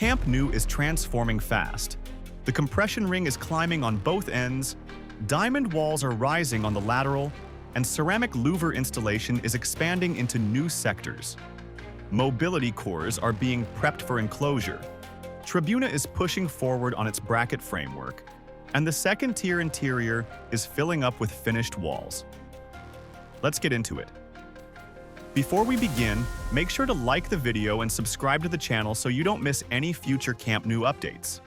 Camp Nou is transforming fast. The compression ring is climbing on both ends, diamond walls are rising on the lateral, and ceramic louver installation is expanding into new sectors. Mobility cores are being prepped for enclosure. Tribuna is pushing forward on its bracket framework, and the second-tier interior is filling up with finished walls. Let's get into it. Before we begin, make sure to like the video and subscribe to the channel so you don't miss any future Camp Nou updates.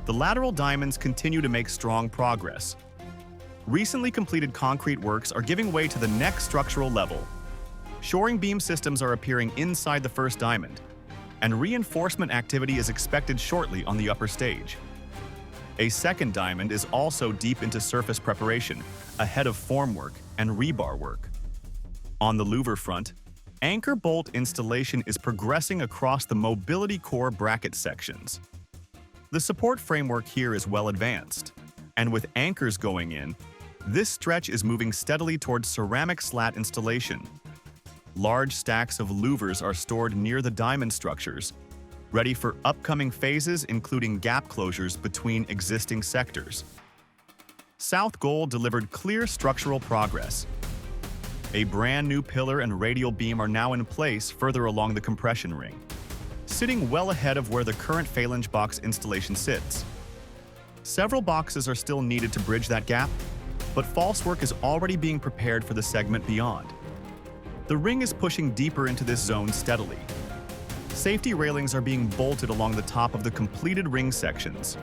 The lateral diamonds continue to make strong progress. Recently completed concrete works are giving way to the next structural level. Shoring beam systems are appearing inside the first diamond, and reinforcement activity is expected shortly on the upper stage. A second diamond is also deep into surface preparation, ahead of formwork and rebar work. On the louver front, anchor bolt installation is progressing across the mobility core bracket sections. The support framework here is well advanced, and with anchors going in, this stretch is moving steadily towards ceramic slat installation. Large stacks of louvers are stored near the diamond structures, ready for upcoming phases including gap closures between existing sectors. South Goal delivered clear structural progress. A brand new pillar and radial beam are now in place further along the compression ring, sitting well ahead of where the current phalange box installation sits. Several boxes are still needed to bridge that gap, but false work is already being prepared for the segment beyond. The ring is pushing deeper into this zone steadily. Safety railings are being bolted along the top of the completed ring sections.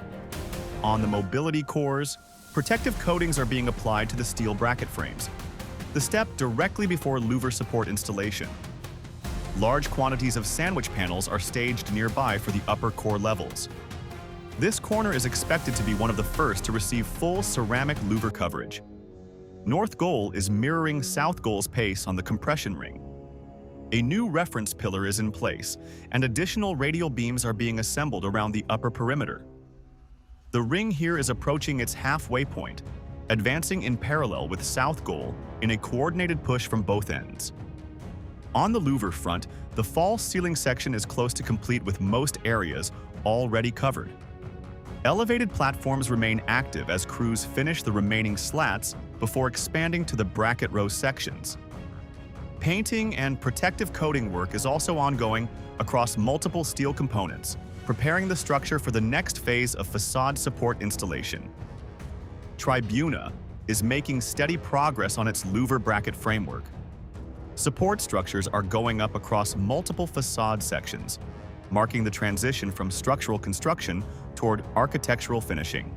On the mobility cores, protective coatings are being applied to the steel bracket frames, the step directly before louver support installation. Large quantities of sandwich panels are staged nearby for the upper core levels. This corner is expected to be one of the first to receive full ceramic louver coverage. North Goal is mirroring South Goal's pace on the compression ring. A new reference pillar is in place, and additional radial beams are being assembled around the upper perimeter. The ring here is approaching its halfway point, advancing in parallel with South Goal in a coordinated push from both ends. On the louver front, the false ceiling section is close to complete with most areas already covered. Elevated platforms remain active as crews finish the remaining slats before expanding to the bracket row sections. Painting and protective coating work is also ongoing across multiple steel components, preparing the structure for the next phase of facade support installation. Tribuna is making steady progress on its louver bracket framework. Support structures are going up across multiple facade sections, marking the transition from structural construction toward architectural finishing.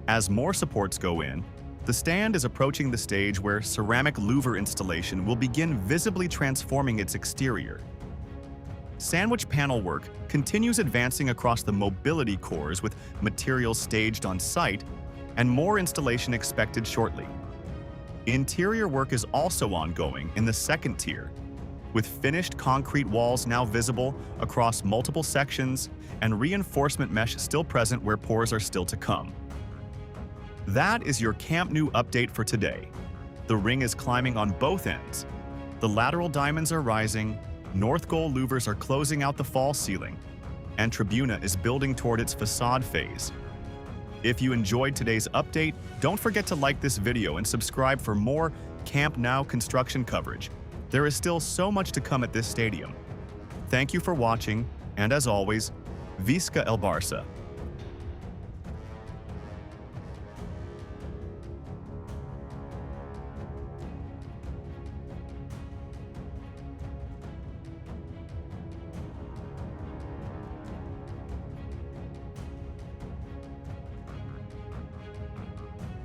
As more supports go in, the stand is approaching the stage where ceramic louver installation will begin visibly transforming its exterior. Sandwich panel work continues advancing across the mobility cores with materials staged on site and more installation expected shortly. Interior work is also ongoing in the second tier, with finished concrete walls now visible across multiple sections and reinforcement mesh still present where pours are still to come. That is your Camp Nou update for today. The ring is climbing on both ends. The lateral diamonds are rising, North Goal louvers are closing out the false ceiling, and Tribuna is building toward its facade phase. If you enjoyed today's update, don't forget to like this video and subscribe for more Camp Nou construction coverage. There is still so much to come at this stadium. Thank you for watching, and as always, Visca el Barça.